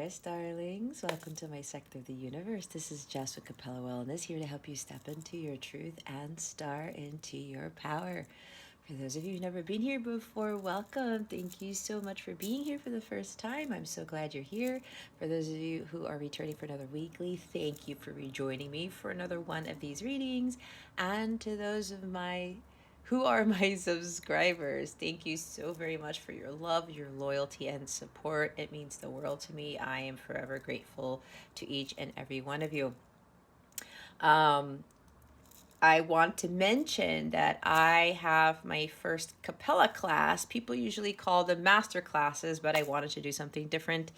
guys, darlings. Welcome to my sector of the universe. This is Jess with Capella Wellness, here to help you step into your truth and star into your power. For those of you who've never been here before, welcome. Thank you so much for being here for the first time. I'm so glad you're here. For those of you who are returning for another weekly, thank you for rejoining me for another one of these readings. And to those of my who are my subscribers, thank you so very much for your love, your loyalty, and support. It means the world to me. I am forever grateful to each and every one of you. I want to mention that I have my first Capella class. People usually call them master classes, but I wanted to do something different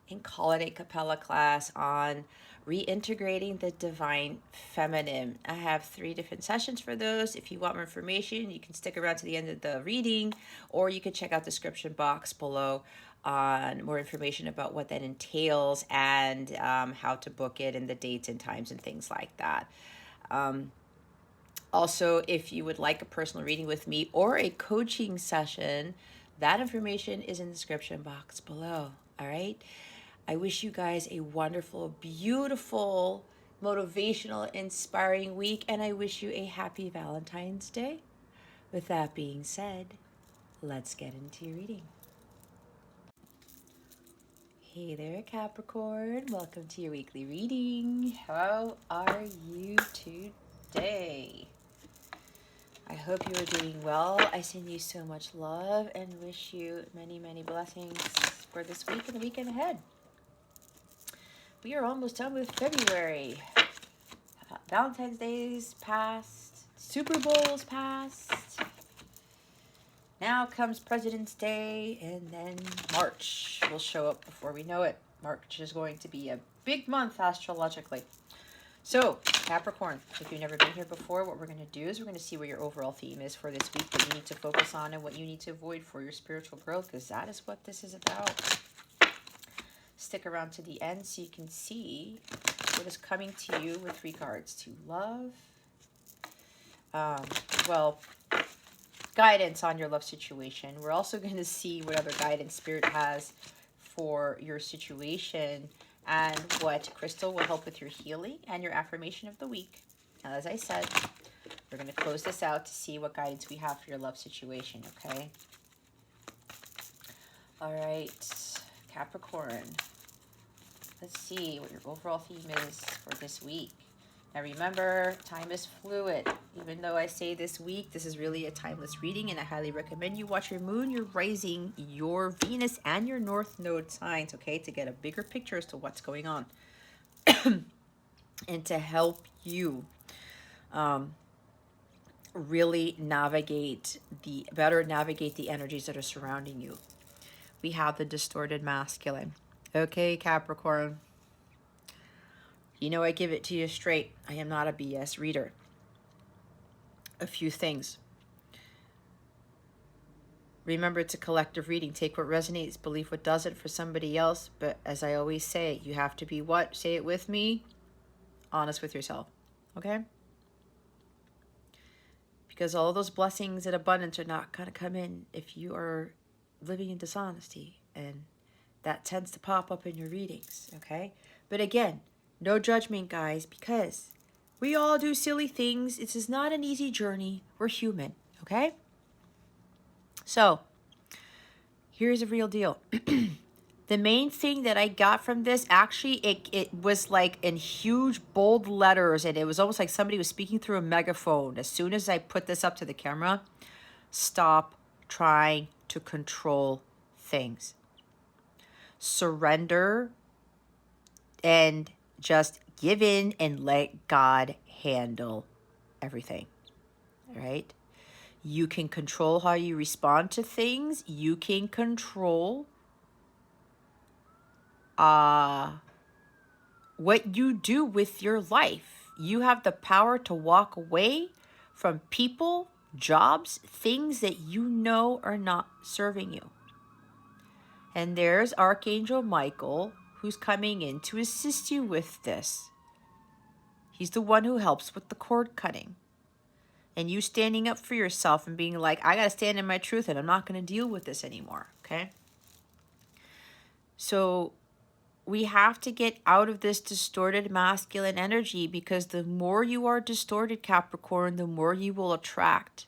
and call it a Capella class on reintegrating the divine feminine. I have 3 different sessions for those. If you want more information, you can stick around to the end of the reading, or you can check out the description box below on more information about what that entails and how to book it and the dates and times and things like that. Also, if you would like a personal reading with me or a coaching session, that information is in the description box below. All right. I wish you guys a wonderful, beautiful, motivational, inspiring week, and I wish you a happy Valentine's Day. With that being said, let's get into your reading. Hey there, Capricorn. Welcome to your weekly reading. How are you today? I hope you are doing well. I send you so much love and wish you many, many blessings for this week and the weekend ahead. We are almost done with February. Valentine's Day's passed. Super Bowl's passed. Now comes President's Day, and then March will show up before we know it. March is going to be a big month astrologically. So, Capricorn, if you've never been here before, what we're going to do is we're going to see what your overall theme is for this week, what you need to focus on and what you need to avoid for your spiritual growth, because that is what this is about. Stick around to the end so you can see what is coming to you with regards to love. Guidance on your love situation. We're also going to see what other guidance Spirit has for your situation and what crystal will help with your healing and your affirmation of the week. And as I said, we're going to close this out to see what guidance we have for your love situation, okay? All right, Capricorn. Let's see what your overall theme is for this week. Now remember, time is fluid. Even though I say this week, this is really a timeless reading, and I highly recommend you watch your moon, your rising, your Venus, and your North Node signs, okay, to get a bigger picture as to what's going on. And to help you really better navigate the energies that are surrounding you. We have the distorted masculine. Okay, Capricorn. You know I give it to you straight. I am not a BS reader. A few things. Remember, it's a collective reading. Take what resonates, believe what doesn't for somebody else. But as I always say, you have to be what? Say it with me. Honest with yourself. Okay? Because all those blessings and abundance are not going to come in if you are living in dishonesty. And that tends to pop up in your readings. Okay? But again, no judgment, guys, because we all do silly things. This is not an easy journey. We're human, okay? So, here's the real deal. The main thing that I got from this, actually, it was like in huge, bold letters, and it was almost like somebody was speaking through a megaphone. As soon as I put this up to the camera, stop trying to control things. Surrender and just give in and let God handle everything, all right? You can control how you respond to things. You can control what you do with your life. You have the power to walk away from people, jobs, things that you know are not serving you. And there's Archangel Michael, who's coming in to assist you with this. He's the one who helps with the cord cutting. And you standing up for yourself and being like, I got to stand in my truth and I'm not going to deal with this anymore, okay? So we have to get out of this distorted masculine energy, because the more you are distorted, Capricorn, the more you will attract.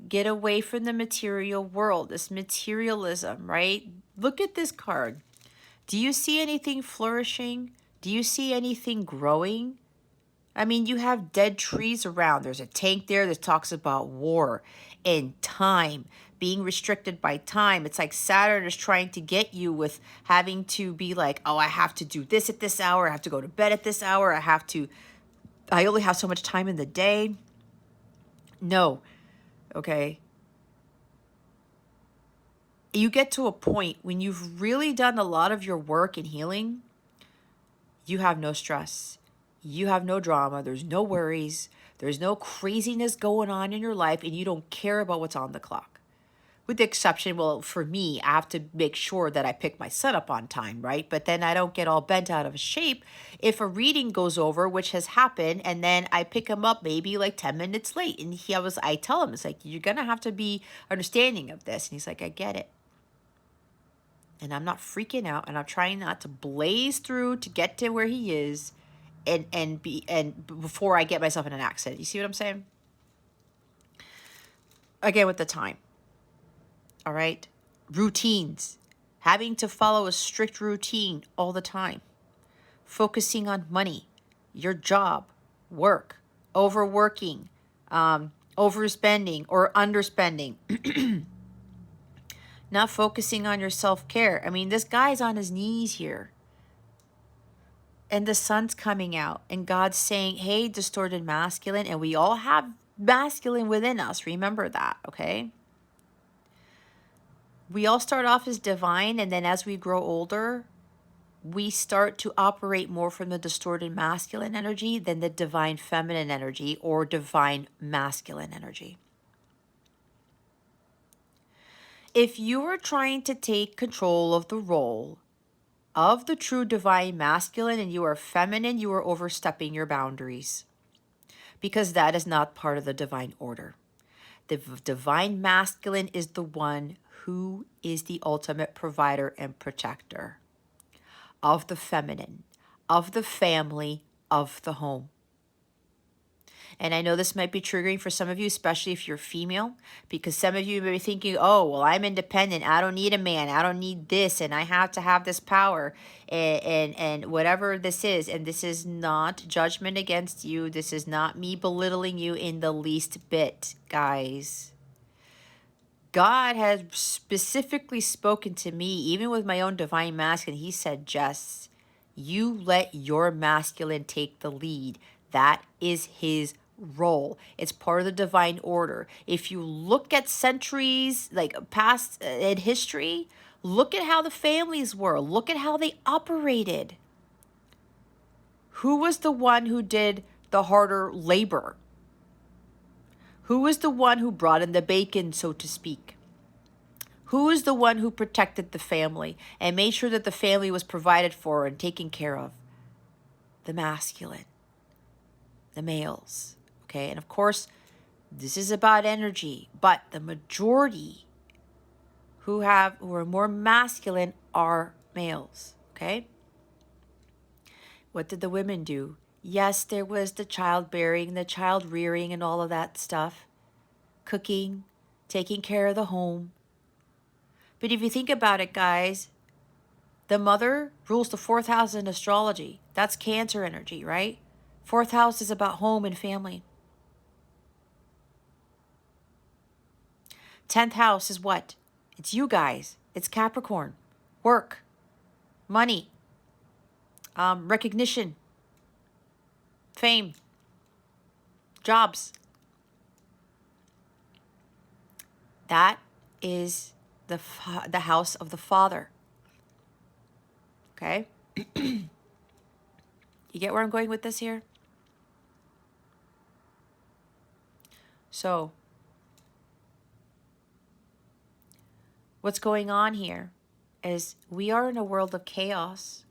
Get away from the material world, this materialism, right? Look at this card. Do you see anything flourishing? Do you see anything growing? I mean, you have dead trees around. There's a tank there that talks about war and time, being restricted by time. It's like Saturn is trying to get you with having to be like, oh, I have to do this at this hour. I have to go to bed at this hour. I only have so much time in the day. No, okay? You get to a point when you've really done a lot of your work and healing, you have no stress. You have no drama. There's no worries. There's no craziness going on in your life, and you don't care about what's on the clock. With the exception, well, for me, I have to make sure that I pick my son up on time, right? But then I don't get all bent out of shape if a reading goes over, which has happened, and then I pick him up maybe like 10 minutes late. And I tell him, it's like, you're going to have to be understanding of this. And he's like, I get it. And I'm not freaking out, and I'm trying not to blaze through to get to where he is and before I get myself in an accident. You see what I'm saying? Again, with the time. All right? Routines. Having to follow a strict routine all the time. Focusing on money, your job, work, overworking, overspending or underspending. Not focusing on your self-care. I mean, this guy's on his knees here. And the sun's coming out. And God's saying, hey, distorted masculine. And we all have masculine within us. Remember that, okay? We all start off as divine. And then as we grow older, we start to operate more from the distorted masculine energy than the divine feminine energy or divine masculine energy. If you are trying to take control of the role of the true divine masculine and you are feminine, you are overstepping your boundaries, because that is not part of the divine order. The divine masculine is the one who is the ultimate provider and protector of the feminine, of the family, of the home. And I know this might be triggering for some of you, especially if you're female, because some of you may be thinking, oh, well, I'm independent. I don't need a man. I don't need this. And I have to have this power and whatever this is. And this is not judgment against you. This is not me belittling you in the least bit, guys. God has specifically spoken to me, even with my own divine masculine. He said, Jess, you let your masculine take the lead. That is his role. It's part of the divine order. If you look at centuries, like past in history, look at how the families were. Look at how they operated. Who was the one who did the harder labor? Who was the one who brought in the bacon, so to speak? Who is the one who protected the family and made sure that the family was provided for and taken care of? The masculine, the males. Okay, and of course, this is about energy, but the majority who are more masculine are males. Okay, what did the women do? Yes, there was the childbearing, the child rearing, and all of that stuff, cooking, taking care of the home. But if you think about it, guys, the mother rules the 4th house in astrology. That's Cancer energy, right? 4th house is about home and family. 10th house is what? It's you guys. It's Capricorn. Work. Money. Recognition. Fame. Jobs. That is the house of the father. Okay? You get where I'm going with this here? So, what's going on here is we are in a world of chaos,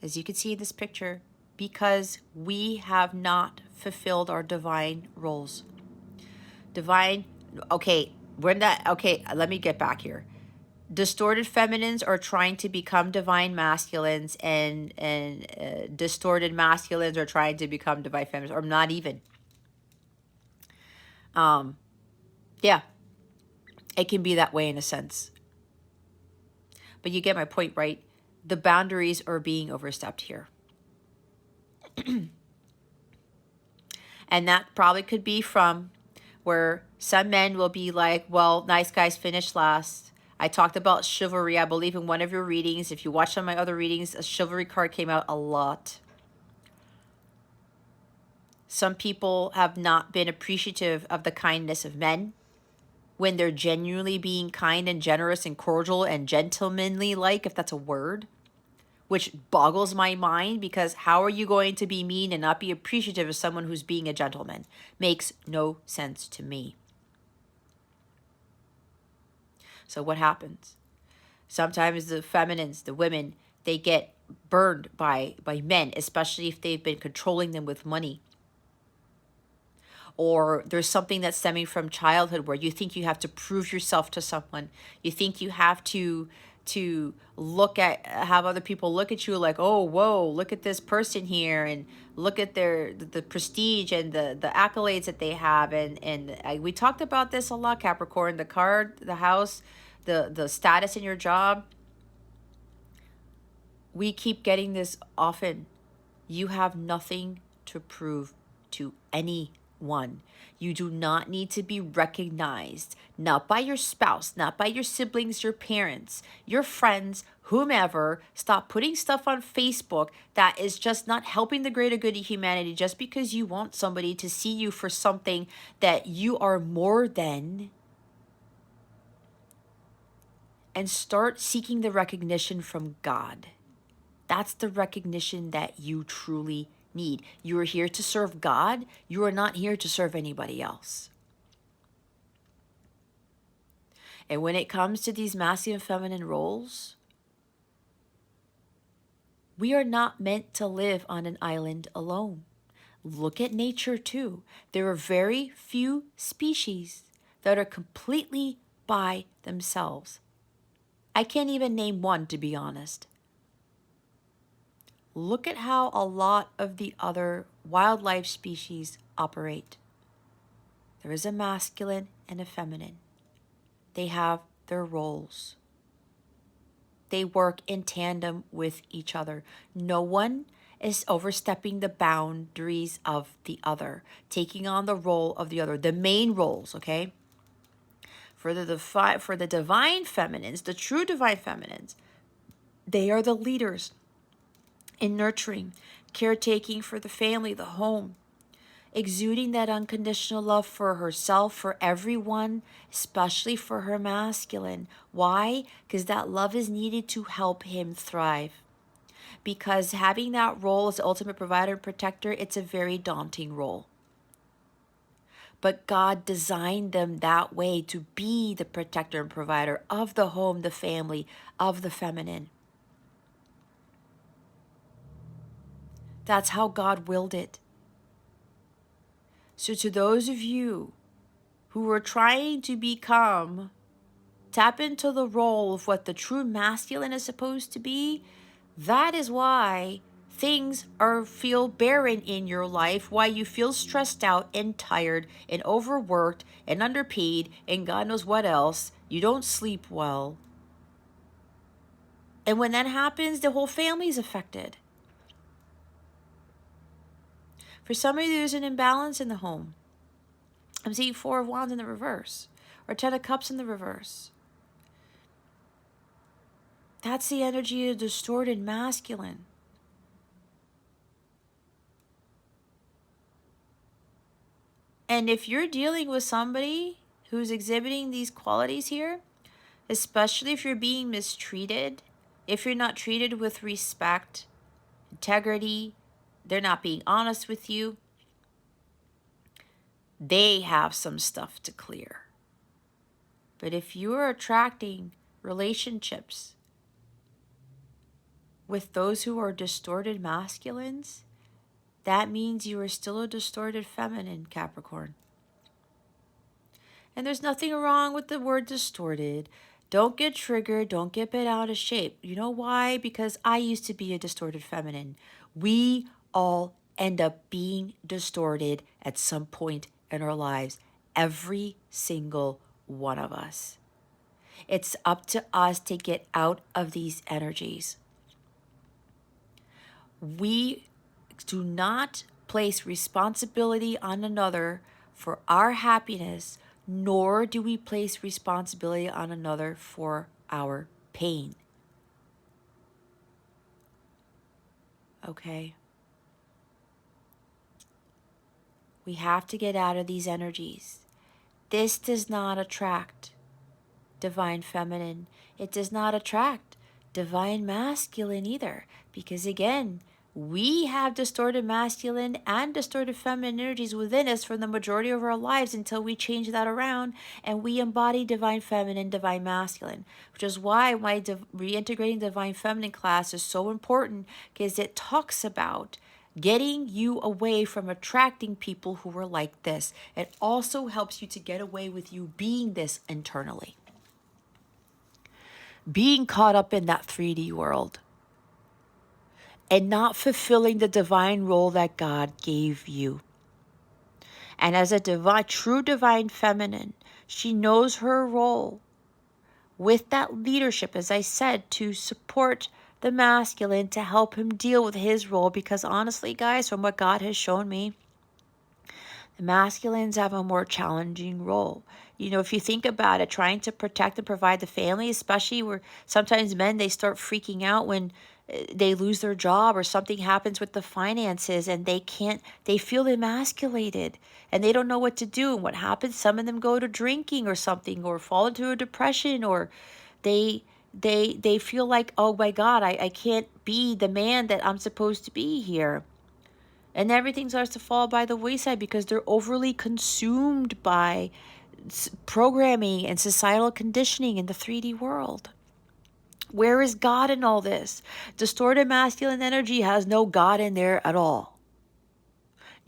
as you can see in this picture, because we have not fulfilled our divine roles. Okay, let me get back here. distorted feminines are trying to become divine masculines, and distorted masculines are trying to become divine feminines, or not even. Yeah, it can be that way in a sense. But you get my point, right? The boundaries are being overstepped here. And that probably could be from where some men will be like, well, nice guys finish last. I talked about chivalry, I believe, in one of your readings. If you watch some of my other readings, a chivalry card came out a lot. Some people have not been appreciative of the kindness of men when they're genuinely being kind and generous and cordial and gentlemanly, like, if that's a word, which boggles my mind, because how are you going to be mean and not be appreciative of someone who's being a gentleman? Makes no sense to me. So what happens? Sometimes the feminines, the women, they get burned by men, especially if they've been controlling them with money. Or there's something that's stemming from childhood where you think you have to prove yourself to someone. You think you have to have other people look at you like, oh, whoa, look at this person here, and look at the prestige and the accolades that they have. And we talked about this a lot, Capricorn, the card, the house, the status in your job. We keep getting this often. You have nothing to prove to anyone. You do not need to be recognized, not by your spouse, not by your siblings, your parents, your friends, whomever. Stop putting stuff on Facebook that is just not helping the greater good of humanity just because you want somebody to see you for something that you are more than. And start seeking the recognition from God. That's the recognition that you truly need. You are here to serve God. You are not here to serve anybody else. And when it comes to these masculine and feminine roles, we are not meant to live on an island alone. Look at nature too. There are very few species that are completely by themselves. I can't even name one, to be honest. Look at how a lot of the other wildlife species operate. There is a masculine and a feminine. They have their roles. They work in tandem with each other. No one is overstepping the boundaries of the other, taking on the role of the other, the main roles, okay? For the divine feminines, the true divine feminines, they are the leaders in nurturing, caretaking for the family, the home, exuding that unconditional love for herself, for everyone, especially for her masculine. Why? Because that love is needed to help him thrive. Because having that role as ultimate provider and protector, it's a very daunting role. But God designed them that way, to be the protector and provider of the home, the family, of the feminine. That's how God willed it. So to those of you who are trying to tap into the role of what the true masculine is supposed to be, that is why things feel barren in your life, why you feel stressed out and tired and overworked and underpaid and God knows what else. You don't sleep well. And when that happens, the whole family is affected. For some of you, there's an imbalance in the home. I'm seeing 4 of Wands in the reverse, or 10 of Cups in the reverse. That's the energy of distorted masculine. And if you're dealing with somebody who's exhibiting these qualities here, especially if you're being mistreated, if you're not treated with respect, integrity, they're not being honest with you, they have some stuff to clear. But if you're attracting relationships with those who are distorted masculines, that means you are still a distorted feminine, Capricorn. And there's nothing wrong with the word distorted. Don't get triggered. Don't get bent out of shape. You know why? Because I used to be a distorted feminine. We all end up being distorted at some point in our lives. Every single one of us. It's up to us to get out of these energies. We do not place responsibility on another for our happiness, nor do we place responsibility on another for our pain. Okay? We have to get out of these energies. This does not attract divine feminine. It does not attract divine masculine either. Because again, we have distorted masculine and distorted feminine energies within us for the majority of our lives until we change that around and we embody divine feminine, divine masculine, which is why my reintegrating divine feminine class is so important, because it talks about getting you away from attracting people who are like this. It also helps you to get away with you being this internally. Being caught up in that 3D world and not fulfilling the divine role that God gave you. And as a true divine feminine, she knows her role with that leadership, as I said, to support the masculine, to help him deal with his role. Because honestly, guys, from what God has shown me, the masculines have a more challenging role. You know, if you think about it, trying to protect and provide the family, especially where sometimes men, they start freaking out when they lose their job or something happens with the finances and they feel emasculated and they don't know what to do. And what happens? Some of them go to drinking or something, or fall into a depression, or they feel like, oh my God, I can't be the man that I'm supposed to be here. And everything starts to fall by the wayside because they're overly consumed by programming and societal conditioning in the 3D world. Where is God in all this? Distorted masculine energy has no God in there at all.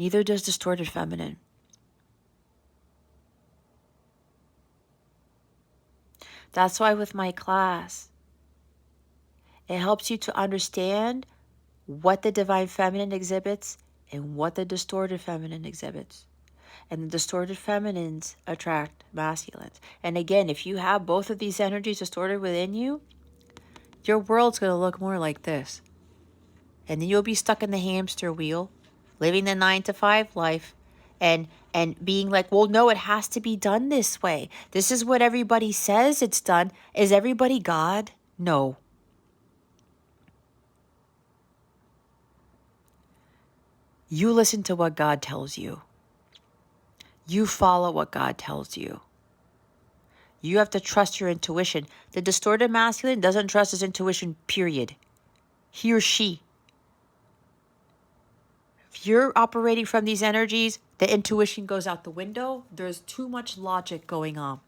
Neither does distorted feminine. That's why with my class, it helps you to understand what the divine feminine exhibits and what the distorted feminine exhibits. And the distorted feminines attract masculines. And again, if you have both of these energies distorted within you, your world's going to look more like this. And then you'll be stuck in the hamster wheel, living the 9-to-5 life, and being like, well, no, it has to be done this way. This is what everybody says it's done. Is everybody God? No. You listen to what God tells you. You follow what God tells you. You have to trust your intuition. The distorted masculine doesn't trust his intuition, period. He or she. If you're operating from these energies, the intuition goes out the window. There's too much logic going on.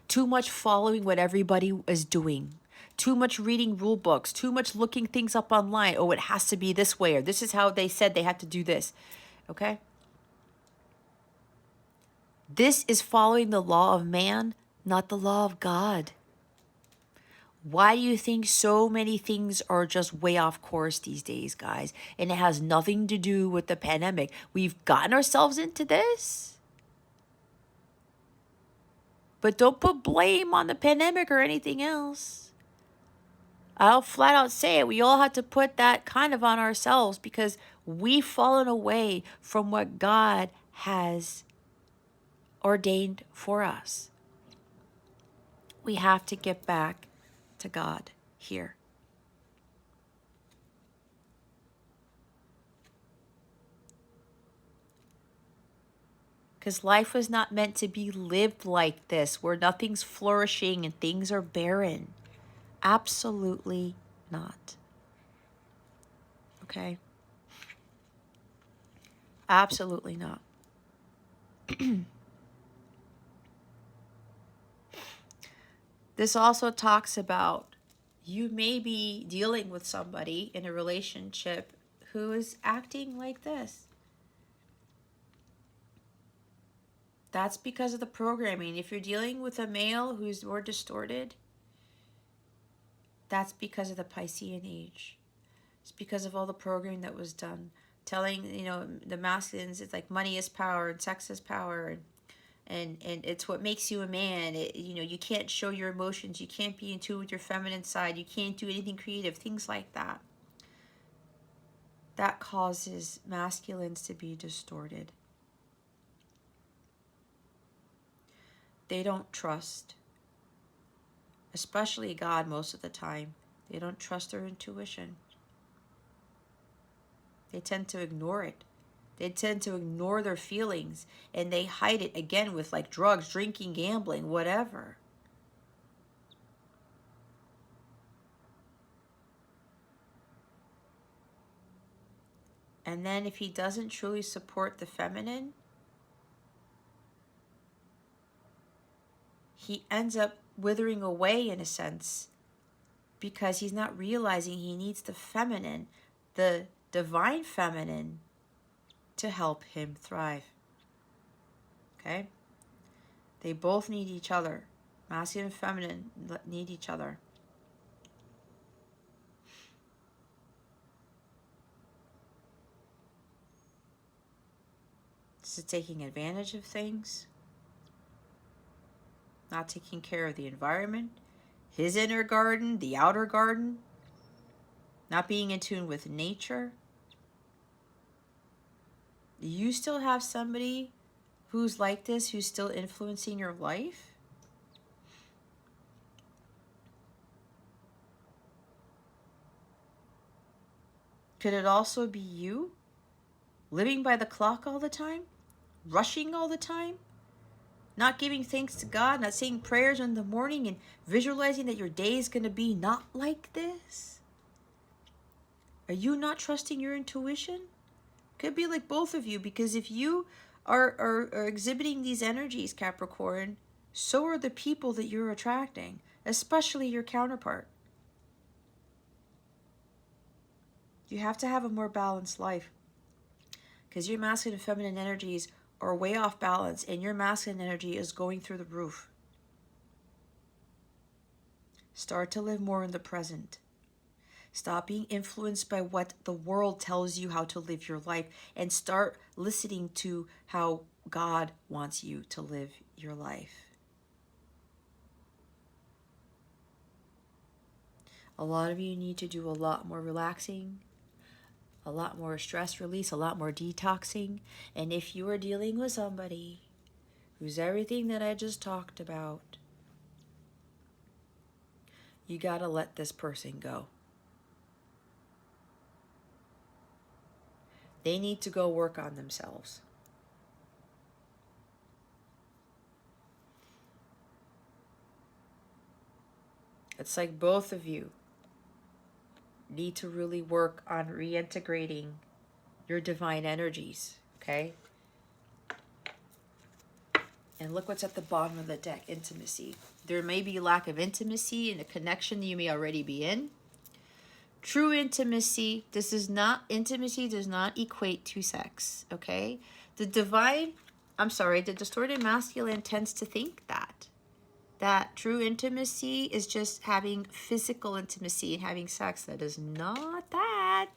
Too much following what everybody is doing. Too much reading rule books. Too much looking things up online. Oh, it has to be this way, or this is how they said they had to do this. Okay? This is following the law of man, not the law of God. Why do you think so many things are just way off course these days, guys? And it has nothing to do with the pandemic. We've gotten ourselves into this. But don't put blame on the pandemic or anything else. I'll flat out say it. We all have to put that kind of on ourselves because we've fallen away from what God has ordained for us. We have to get back to God here. Because life was not meant to be lived like this, where nothing's flourishing and things are barren. Absolutely not. Okay? Absolutely not. This also talks about you may be dealing with somebody in a relationship who is acting like this. That's because of the programming. If you're dealing with a male who's more distorted, that's because of the Piscean age. It's because of all the programming that was done. Telling, the masculines, it's like money is power and sex is power, and it's what makes you a man. You can't show your emotions. You can't be in tune with your feminine side. You can't do anything creative. Things like that. That causes masculines to be distorted. They don't trust, especially God most of the time. They don't trust their intuition. They tend to ignore it. They tend to ignore their feelings, and they hide it again with like drugs, drinking, gambling, whatever. And then if he doesn't truly support the feminine, he ends up withering away in a sense, because he's not realizing he needs the feminine, the divine feminine, to help him thrive. Okay? They both need each other. Masculine and feminine need each other. This is taking advantage of things, not taking care of the environment, his inner garden, the outer garden, not being in tune with nature. You still have somebody who's like this, who's still influencing your life? Could it also be you? Living by the clock all the time? Rushing all the time? Not giving thanks to God, not saying prayers in the morning, and visualizing that your day is going to be not like this? Are you not trusting your intuition? Could be like both of you, because if you are exhibiting these energies, Capricorn, so are the people that you're attracting, especially your counterpart. You have to have a more balanced life, because your masculine and feminine energies are way off balance, and your masculine energy is going through the roof. Start to live more in the present. Stop being influenced by what the world tells you how to live your life, and start listening to how God wants you to live your life. A lot of you need to do a lot more relaxing, a lot more stress release, a lot more detoxing. And if you are dealing with somebody who's everything that I just talked about, you gotta let this person go. They need to go work on themselves. It's like both of you need to really work on reintegrating your divine energies, okay? And look what's at the bottom of the deck, intimacy. There may be lack of intimacy in a connection you may already be in. True intimacy, intimacy does not equate to sex, okay? The distorted masculine tends to think that true intimacy is just having physical intimacy and having sex. That is not that.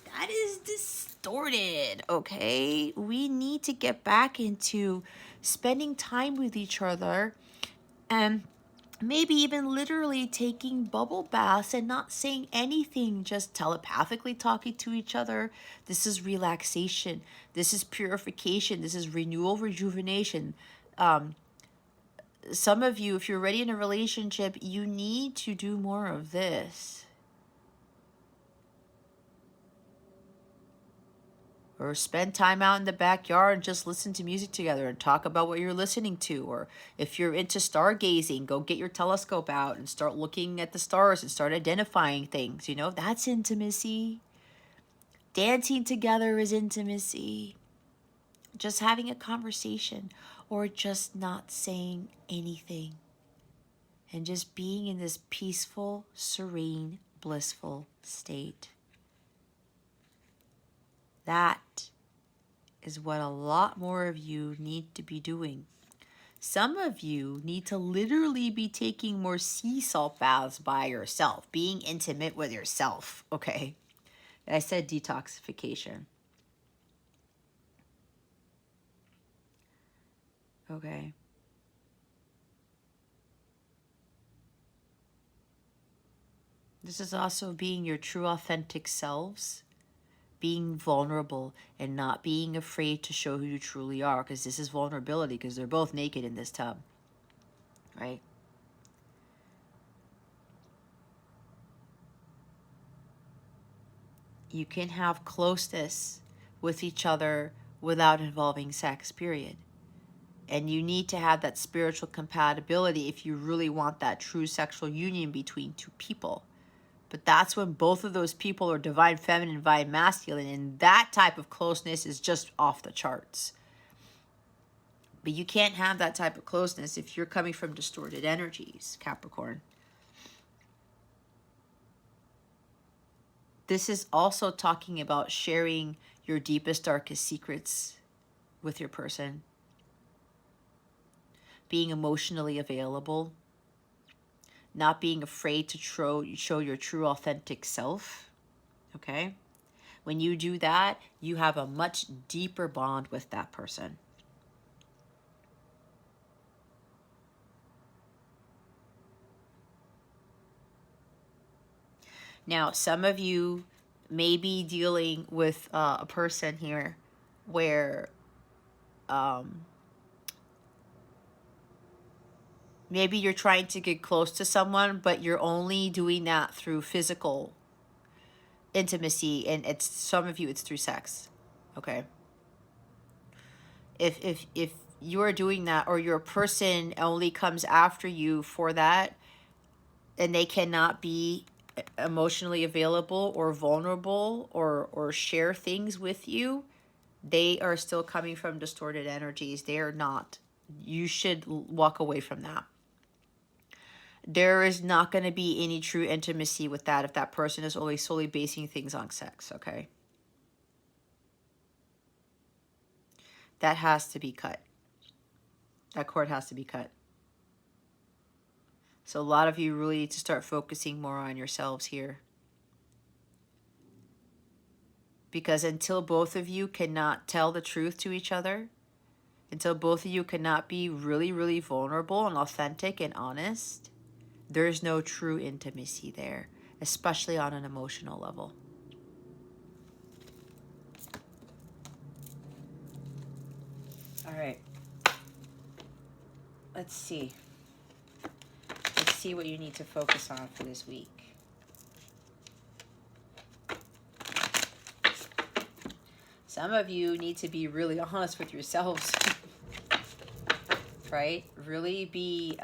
That is distorted, okay? We need to get back into spending time with each other, and maybe even literally taking bubble baths and not saying anything, just telepathically talking to each other. This is relaxation. This is purification. This is renewal, rejuvenation. Some of you, if you're ready in a relationship, you need to do more of this. Or spend time out in the backyard and just listen to music together and talk about what you're listening to. Or if you're into stargazing, go get your telescope out and start looking at the stars and start identifying things. That's intimacy. Dancing together is intimacy. Just having a conversation, or just not saying anything, and just being in this peaceful, serene, blissful state. That is what a lot more of you need to be doing. Some of you need to literally be taking more sea salt baths by yourself, being intimate with yourself, okay? I said detoxification. Okay. This is also being your true authentic selves, being vulnerable and not being afraid to show who you truly are, because this is vulnerability, because they're both naked in this tub, right? You can have closeness with each other without involving sex, period. And you need to have that spiritual compatibility if you really want that true sexual union between two people. But that's when both of those people are divine feminine, divine masculine, and that type of closeness is just off the charts. But you can't have that type of closeness if you're coming from distorted energies, Capricorn. This is also talking about sharing your deepest, darkest secrets with your person. Being emotionally available. Not being afraid to show your true, authentic self. Okay? When you do that, you have a much deeper bond with that person. Now, some of you may be dealing with a person here where maybe you're trying to get close to someone, but you're only doing that through physical intimacy, and it's some of you it's through sex. Okay. If you're doing that, or your person only comes after you for that, and they cannot be emotionally available or vulnerable or share things with you, they are still coming from distorted energies. They are not. You should walk away from that. There is not going to be any true intimacy with that if that person is only solely basing things on sex, okay? That has to be cut. That cord has to be cut. So a lot of you really need to start focusing more on yourselves here. Because until both of you cannot tell the truth to each other, until both of you cannot be really, really vulnerable and authentic and honest, there's no true intimacy there, especially on an emotional level. All right. Let's see. Let's see what you need to focus on for this week. Some of you need to be really honest with yourselves, right? Really be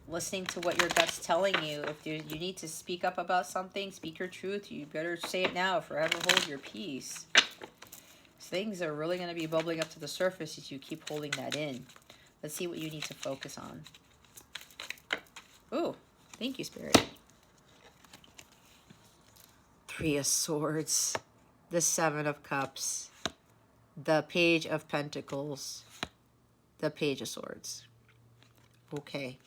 listening to what your gut's telling you. If you need to speak up about something, speak your truth. You better say it now. Forever hold your peace. Things are really going to be bubbling up to the surface if you keep holding that in. Let's see what you need to focus on. Ooh, thank you, Spirit. 3 of Swords, the 7 of Cups, the Page of Pentacles, the Page of Swords. Okay,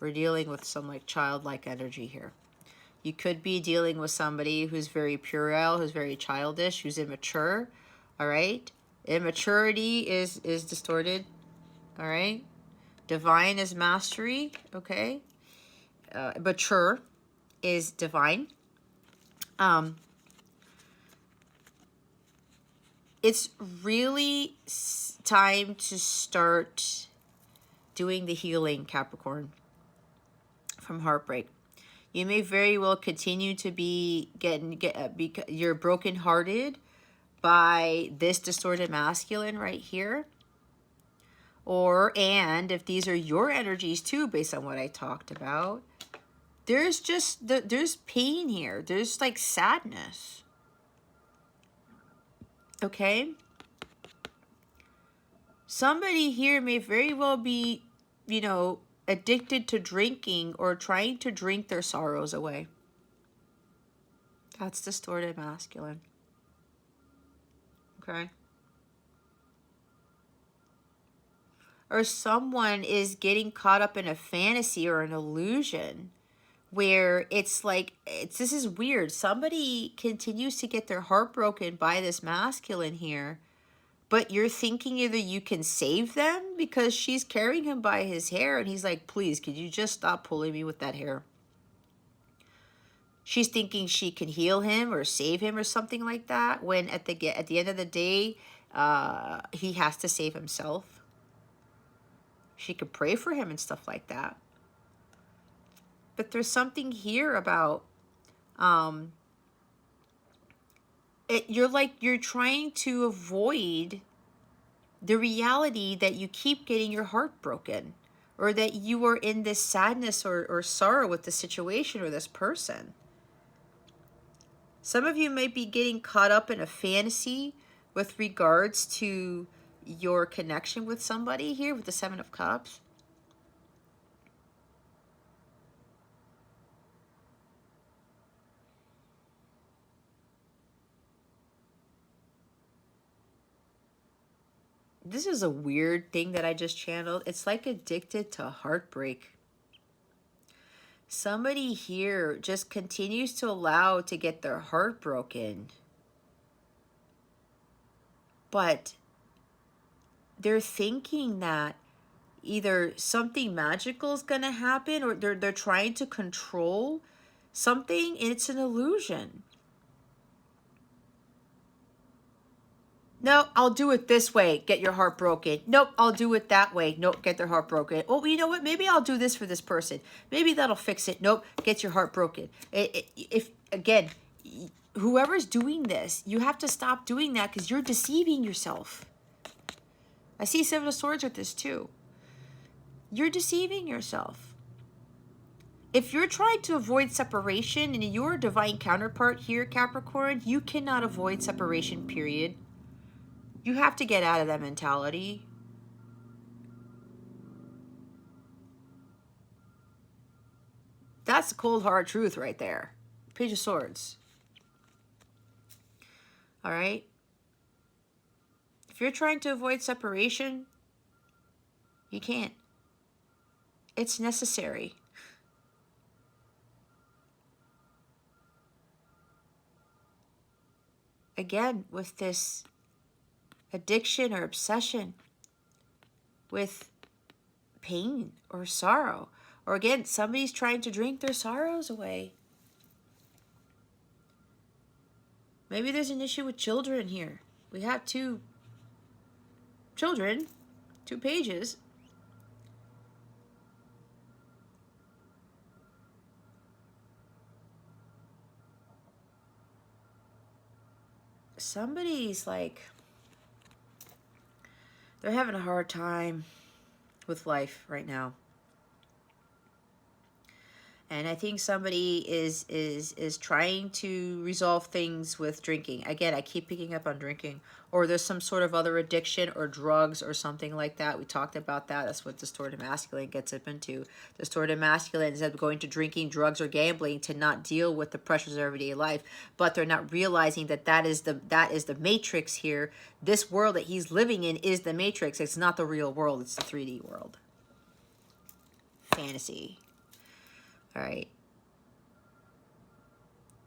we're dealing with some like childlike energy here. You could be dealing with somebody who's very puerile, who's very childish, who's immature. All right, immaturity is distorted. All right, divine is mastery. Okay, mature is divine. It's really time to start doing the healing, Capricorn, from heartbreak. You may very well continue to be you're brokenhearted by this distorted masculine right here. And if these are your energies too, based on what I talked about, there's pain here. There's like sadness. Okay? Somebody here may very well be, addicted to drinking or trying to drink their sorrows away. That's distorted masculine. Okay? or someone is getting caught up in a fantasy or an illusion where it's like, this is weird. Somebody continues to get their heart broken by this masculine here, but you're thinking either you can save them because she's carrying him by his hair and he's like, please, could you just stop pulling me with that hair? She's thinking she can heal him or save him or something like that, when at the end of the day, he has to save himself. She could pray for him and stuff like that. But there's something here about you're trying to avoid the reality that you keep getting your heart broken, or that you are in this sadness or sorrow with the situation or this person. Some of you might be getting caught up in a fantasy with regards to your connection with somebody here with the Seven of Cups. This is a weird thing that I just channeled. It's like addicted to heartbreak. Somebody here just continues to allow to get their heart broken. But they're thinking that either something magical is going to happen, or they're trying to control something, and it's an illusion. No, I'll do it this way, get your heart broken. Nope, I'll do it that way. Nope, get their heart broken. Oh, you know what? Maybe I'll do this for this person. Maybe that'll fix it. Nope, get your heart broken. If again, whoever's doing this, you have to stop doing that, because you're deceiving yourself. I see Seven of Swords with this too. You're deceiving yourself. If you're trying to avoid separation and you're a divine counterpart here, Capricorn, you cannot avoid separation, period. You have to get out of that mentality. That's the cold, hard truth right there. Page of Swords. All right? If you're trying to avoid separation, you can't. It's necessary. Again, with this addiction or obsession with pain or sorrow, or again, somebody's trying to drink their sorrows away. Maybe there's an issue with children here. We have 2 children, 2 pages. Somebody's like, they're having a hard time with life right now. And I think somebody is trying to resolve things with drinking. Again, I keep picking up on drinking. Or there's some sort of other addiction or drugs or something like that. We talked about that. That's what distorted masculine gets up into. Distorted masculine is going to drinking, drugs, or gambling to not deal with the pressures of everyday life. But they're not realizing that that is the matrix here. This world that he's living in is the matrix. It's not the real world. It's the 3D world. Fantasy. All right.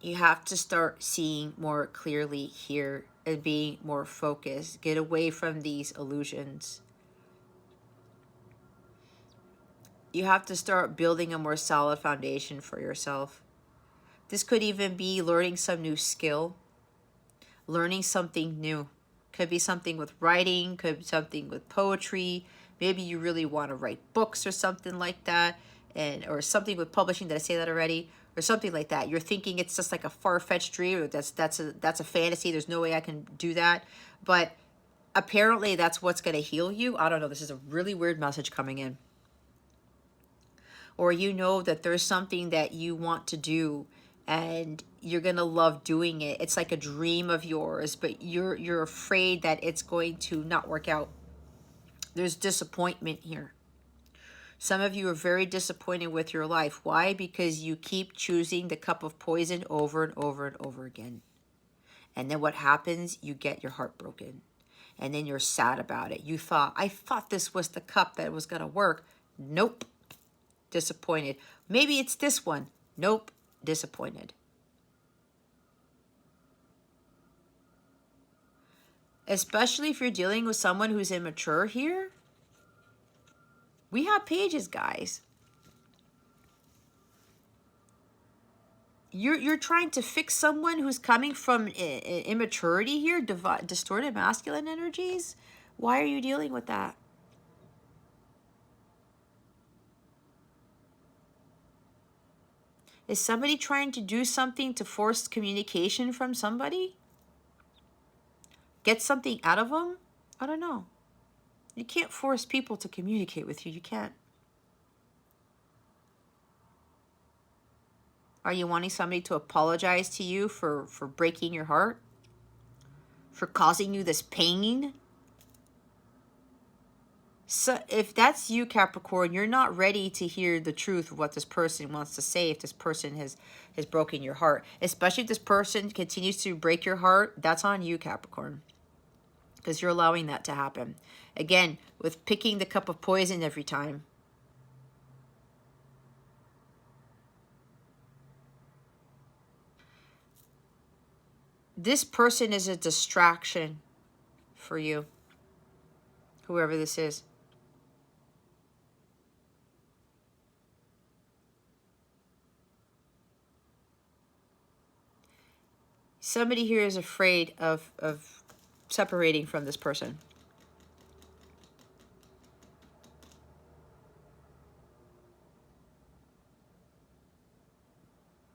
You have to start seeing more clearly here and being more focused. Get away from these illusions. You have to start building a more solid foundation for yourself. This could even be learning some new skill. Learning something new. Could be something with writing. Could be something with poetry. Maybe you really want to write books or something like that. Or something with publishing. Did I say that already? Or something like that. You're thinking it's just like a far-fetched dream, or that's a fantasy. There's no way I can do that. But apparently that's what's going to heal you. I don't know. This is a really weird message coming in. Or you know that there's something that you want to do and you're going to love doing it. It's like a dream of yours, but you're afraid that it's going to not work out. There's disappointment here. Some of you are very disappointed with your life. Why? Because you keep choosing the cup of poison over and over and over again. And then what happens? You get your heart broken. and then you're sad about it. You thought, I thought this was the cup that was going to work. Nope. Disappointed. Maybe it's this one. Nope. Disappointed. Especially if you're dealing with someone who's immature here. We have pages, guys. You're trying to fix someone who's coming from immaturity here, distorted masculine energies. Why are you dealing with that? Is somebody trying to do something to force communication from somebody? Get something out of them? I don't know. You can't force people to communicate with you. You can't. Are you wanting somebody to apologize to you for breaking your heart? For causing you this pain? So if that's you, Capricorn, you're not ready to hear the truth of what this person wants to say if this person has broken your heart. Especially if this person continues to break your heart, that's on you, Capricorn. Because you're allowing that to happen. Again, with picking the cup of poison every time. This person is a distraction for you. Whoever this is. Somebody here is afraid of separating from this person.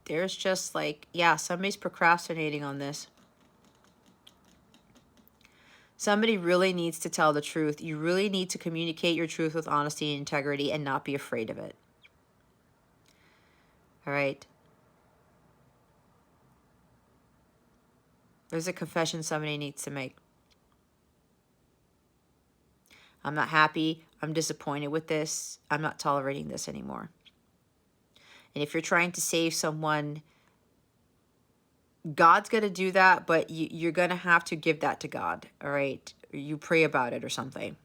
There's just like, yeah, somebody's procrastinating on this. Somebody really needs to tell the truth. You really need to communicate your truth with honesty and integrity and not be afraid of it. All right. There's a confession somebody needs to make. I'm not happy. I'm disappointed with this. I'm not tolerating this anymore. And if you're trying to save someone, God's going to do that, but you're going to have to give that to God, all right? You pray about it or something.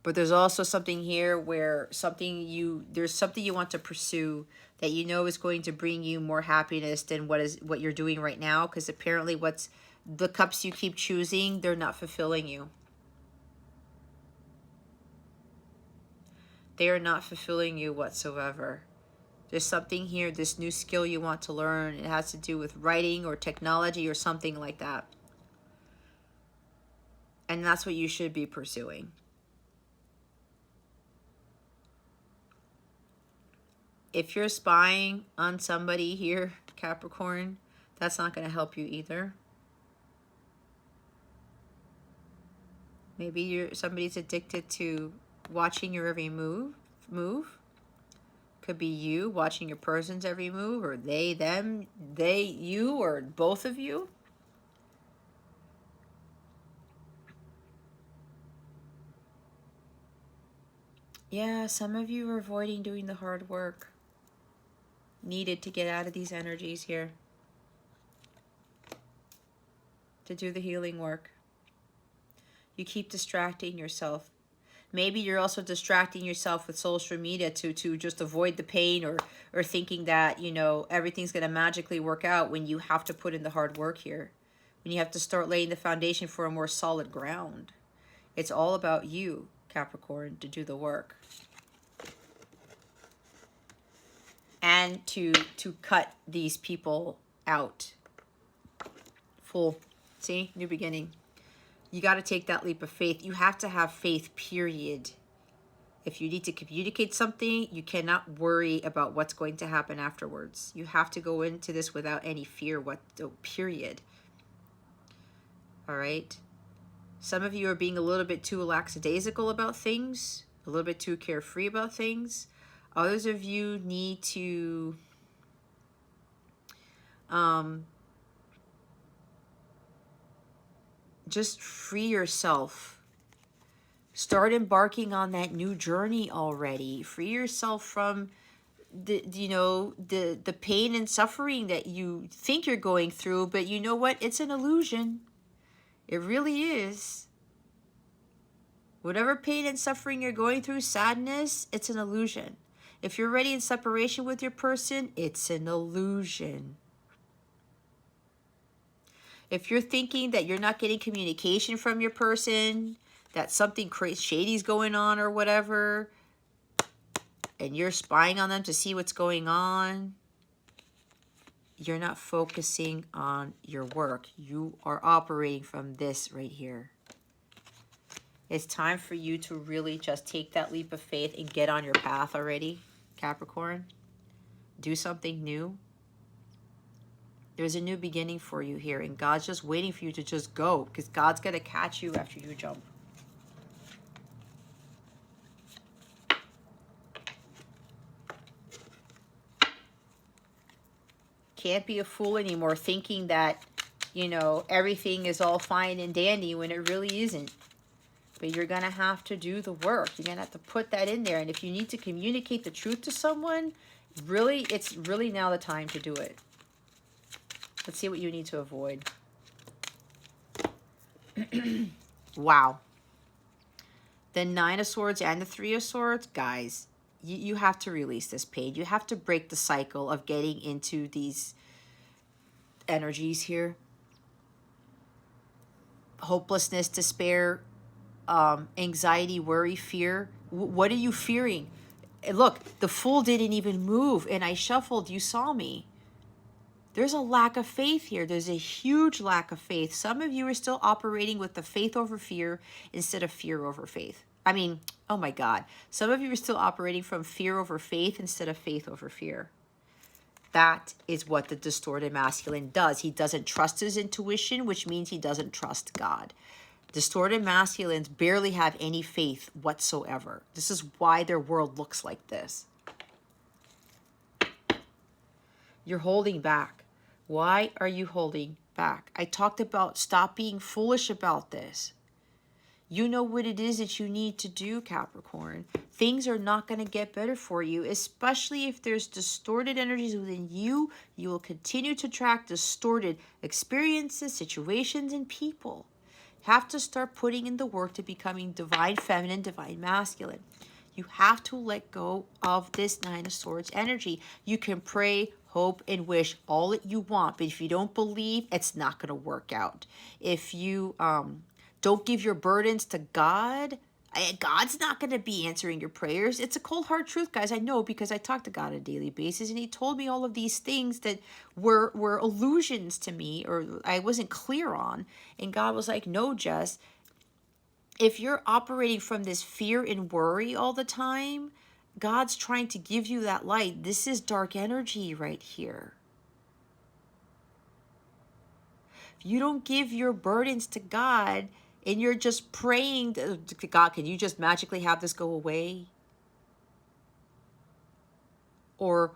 But there's also something here where there's something you want to pursue that you know is going to bring you more happiness than what you're doing right now, because apparently the cups you keep choosing, they're not fulfilling you. They are not fulfilling you whatsoever. There's something here, this new skill you want to learn. It has to do with writing or technology or something like that. And that's what you should be pursuing. If you're spying on somebody here, Capricorn, that's not going to help you either. Maybe somebody's addicted to watching your every move. Could be you watching your person's every move, or they, them, they, you, or both of you. Yeah, some of you are avoiding doing the hard work needed to get out of these energies here. To do the healing work. You keep distracting yourself. Maybe you're also distracting yourself with social media to just avoid the pain, or thinking that, you know, everything's going to magically work out when you have to put in the hard work here. When you have to start laying the foundation for a more solid ground. It's all about you, Capricorn, to do the work. And to cut these people out. Full. See? New beginning. You got to take that leap of faith. You have to have faith, period. If you need to communicate something, you cannot worry about what's going to happen afterwards. You have to go into this without any fear, period. All right? Some of you are being a little bit too lackadaisical about things, a little bit too carefree about things. Others of you need to just free yourself. Start embarking on that new journey already. Free yourself from the pain and suffering that you think you're going through, but you know what? It's an illusion. It really is. Whatever pain and suffering you're going through, sadness, it's an illusion. If you're already in separation with your person, it's an illusion. If you're thinking that you're not getting communication from your person, that something crazy, shady's going on or whatever, and you're spying on them to see what's going on, you're not focusing on your work. You are operating from this right here. It's time for you to really just take that leap of faith and get on your path already, Capricorn. Do something new. There's a new beginning for you here, and God's just waiting for you to just go, because God's going to catch you after you jump. Can't be a fool anymore thinking that, everything is all fine and dandy when it really isn't. But you're going to have to do the work. You're going to have to put that in there. And if you need to communicate the truth to someone, really, it's really now the time to do it. Let's see what you need to avoid. Wow. The Nine of Swords and the Three of Swords, guys, you have to release this pain. You have to break the cycle of getting into these energies here. Hopelessness, despair, anxiety, worry, fear. What are you fearing? Look, the Fool didn't even move, and I shuffled. You saw me. There's a lack of faith here. There's a huge lack of faith. Some of you are still operating with the faith over fear instead of fear over faith. I mean, oh my God. Some of you are still operating from fear over faith instead of faith over fear. That is what the distorted masculine does. He doesn't trust his intuition, which means he doesn't trust God. Distorted masculines barely have any faith whatsoever. This is why their world looks like this. You're holding back. Why are you holding back? I talked about stop being foolish about this. You know what it is that you need to do, Capricorn. Things are not going to get better for you, especially if there's distorted energies within you. You will continue to attract distorted experiences, situations, and people. Have to start putting in the work to becoming divine feminine, divine masculine. You have to let go of this Nine of Swords energy. You can pray, hope, and wish all that you want, but if you don't believe, it's not going to work out. If you don't give your burdens to God, God's not going to be answering your prayers. It's a cold hard truth, guys. I know, because I talk to God on a daily basis, and he told me all of these things that were illusions to me, or I wasn't clear on. And God was like, no, Jess, if you're operating from this fear and worry all the time, God's trying to give you that light. This is dark energy right here. If you don't give your burdens to God and you're just praying to God, can you just magically have this go away? Or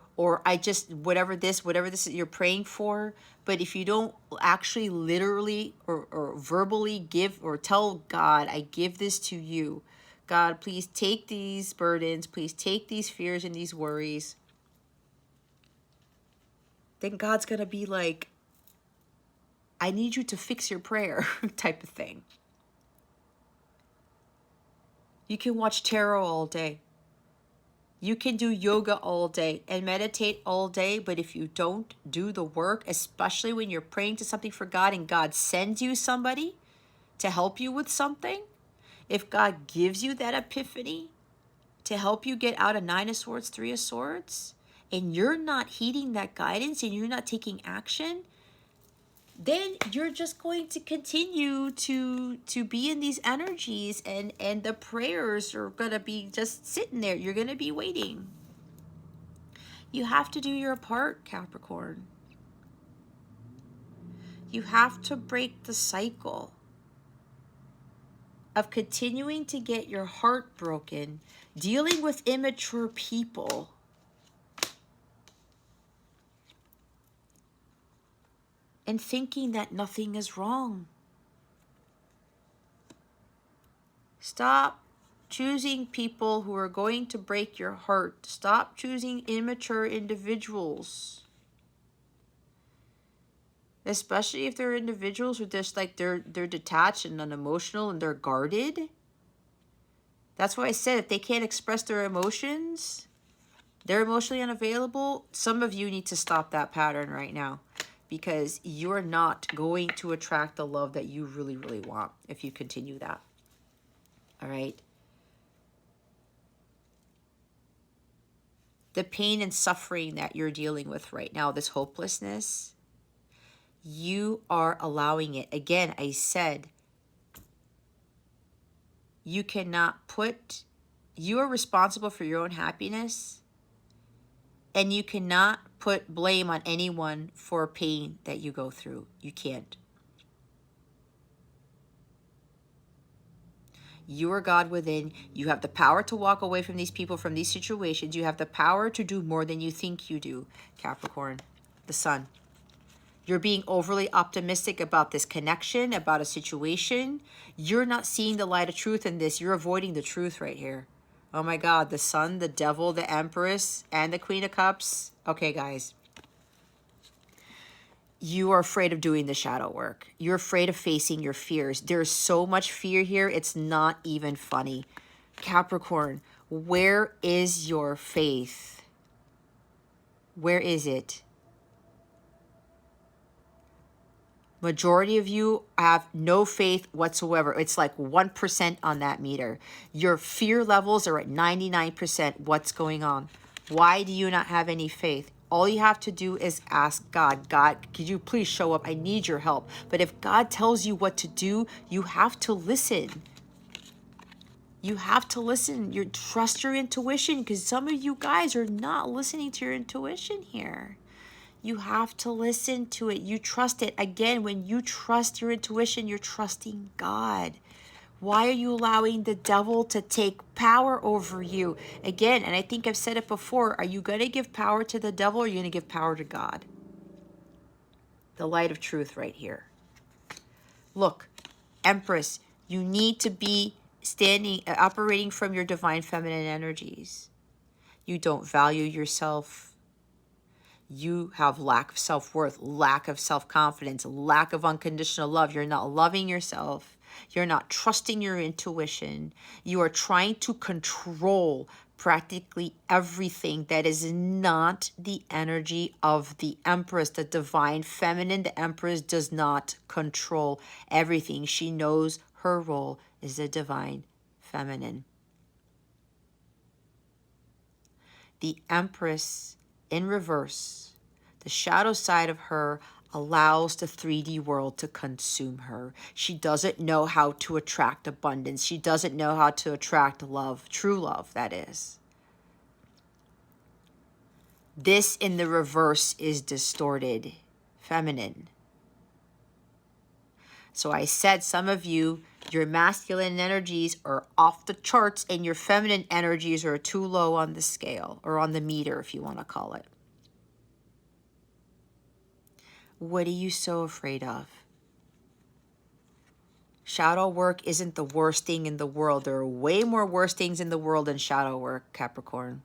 I just, whatever this is you're praying for. But if you don't actually literally or verbally give or tell God, I give this to you. God, please take these burdens. Please take these fears and these worries. Then God's going to be like, I need you to fix your prayer type of thing. You can watch tarot all day. You can do yoga all day and meditate all day, but if you don't do the work, especially when you're praying to something for God and God sends you somebody to help you with something, if God gives you that epiphany to help you get out of Nine of Swords, Three of Swords, and you're not heeding that guidance and you're not taking action, then you're just going to continue to be in these energies, and the prayers are going to be just sitting there. You're going to be waiting. You have to do your part, Capricorn. You have to break the cycle of continuing to get your heart broken, dealing with immature people, and thinking that nothing is wrong. Stop choosing people who are going to break your heart. Stop choosing immature individuals. Especially if they're individuals who just like they're detached and unemotional and they're guarded. That's why I said if they can't express their emotions, they're emotionally unavailable. Some of you need to stop that pattern right now, because you're not going to attract the love that you really, really want if you continue that. All right. The pain and suffering that you're dealing with right now, this hopelessness, you are allowing it. Again, I said, you cannot put, you are responsible for your own happiness, and you cannot put blame on anyone for pain that you go through. You can't. You are God within. You have the power to walk away from these people, from these situations. You have the power to do more than you think you do, Capricorn, the sun. You're being overly optimistic about this connection, about a situation. You're not seeing the light of truth in this. You're avoiding the truth right here. Oh my God, the sun, the devil, the empress, and the queen of cups. Okay, guys. You are afraid of doing the shadow work. You're afraid of facing your fears. There's so much fear here, it's not even funny. Capricorn, where is your faith? Where is it? Majority of you have no faith whatsoever. It's like 1% on that meter. Your fear levels are at 99%. What's going on? Why do you not have any faith? All you have to do is ask God, God, could you please show up? I need your help. But if God tells you what to do, you have to listen. You have to listen. You trust your intuition, because some of you guys are not listening to your intuition here. You have to listen to it. You trust it. Again, when you trust your intuition, you're trusting God. Why are you allowing the devil to take power over you? Again, and I think I've said it before, are you going to give power to the devil, or are you going to give power to God? The light of truth right here. Look, Empress, you need to be operating from your divine feminine energies. You don't value yourself. You have lack of self-worth, lack of self-confidence, lack of unconditional love. You're not loving yourself. You're not trusting your intuition. You are trying to control practically everything that is not the energy of the Empress, the divine feminine. The Empress does not control everything. She knows her role is the divine feminine. The Empress in reverse, the shadow side of her, allows the 3D world to consume her. She doesn't know how to attract abundance. She doesn't know how to attract love, true love, that is. This in the reverse is distorted, feminine. So I said some of you, your masculine energies are off the charts and your feminine energies are too low on the scale, or on the meter, if you want to call it. What are you so afraid of? Shadow work isn't the worst thing in the world. There are way more worse things in the world than shadow work, Capricorn.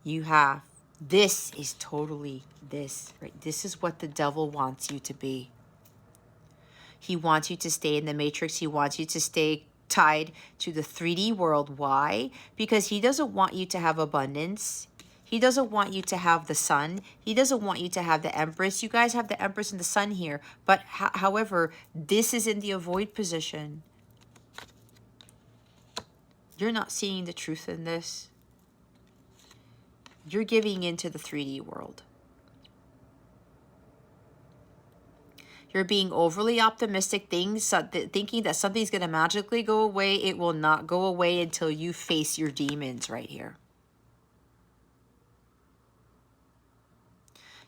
You have, this is totally this, right? This is what the devil wants you to be. He wants you to stay in the matrix. He wants you to stay tied to the 3D world. Why? Because he doesn't want you to have abundance. He doesn't want you to have the sun. He doesn't want you to have the Empress. You guys have the Empress and the sun here. But however, this is in the avoid position. You're not seeing the truth in this. You're giving into the 3D world. You're being overly optimistic, thinking that something's going to magically go away. It will not go away until you face your demons right here.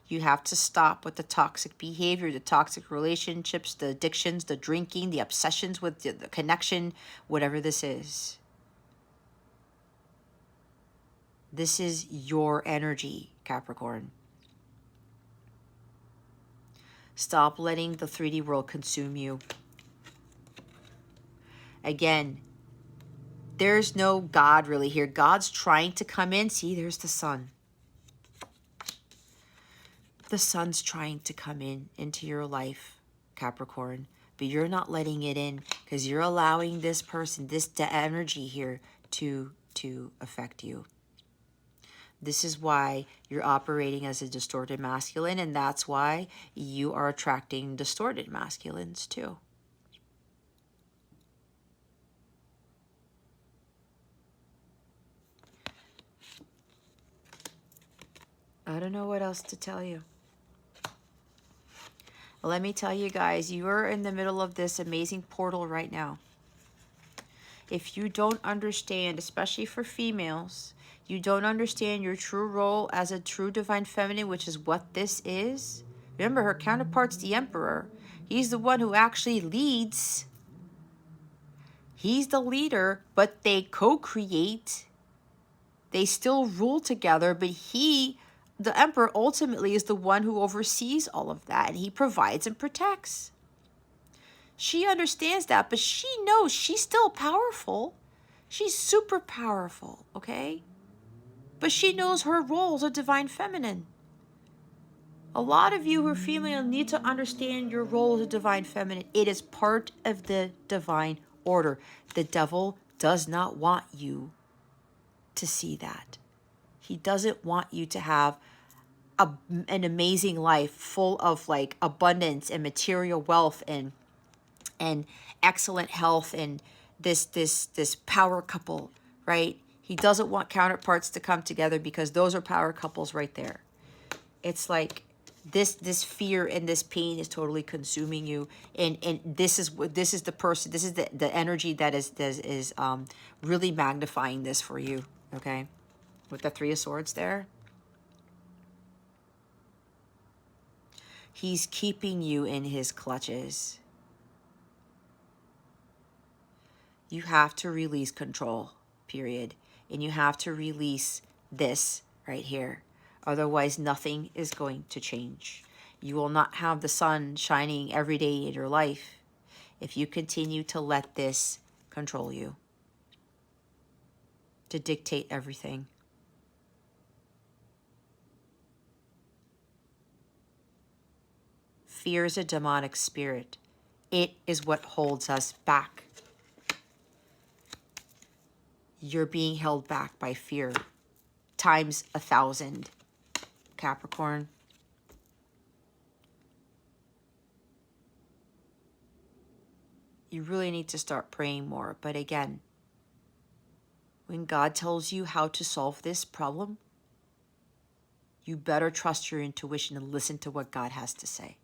You have to stop with the toxic behavior, the toxic relationships, the addictions, the drinking, the obsessions with the connection, whatever this is. This is your energy, Capricorn. Stop letting the 3D world consume you. Again, there's no God really here. God's trying to come in. See, there's the sun. The sun's trying to come in into your life, Capricorn, but you're not letting it in because you're allowing this person, this energy here to affect you. This is why you're operating as a distorted masculine, and that's why you are attracting distorted masculines too. I don't know what else to tell you. Let me tell you guys, you are in the middle of this amazing portal right now. If you don't understand, especially for females, you don't understand your true role as a true divine feminine, which is what this is. Remember, her counterpart's the emperor. He's the one who actually leads. He's the leader, but they co-create. They still rule together, but the emperor ultimately is the one who oversees all of that, and he provides and protects. She understands that, but she knows she's still powerful. She's super powerful, okay? But she knows her role as a divine feminine. A lot of you who are female need to understand your role as a divine feminine. It is part of the divine order. The devil does not want you to see that. He doesn't want you to have an amazing life full of like abundance and material wealth and excellent health and this power couple, right? He doesn't want counterparts to come together because those are power couples right there. It's like this fear and this pain is totally consuming you, and this is the person, this is the energy that is really magnifying this for you, okay? With the Three of Swords there. He's keeping you in his clutches. You have to release control, period. And you have to release this right here. Otherwise, nothing is going to change. You will not have the sun shining every day in your life if you continue to let this control you, to dictate everything. Fear is a demonic spirit. It is what holds us back. You're being held back by fear times 1,000, Capricorn. You really need to start praying more. But again, when God tells you how to solve this problem, you better trust your intuition and listen to what God has to say.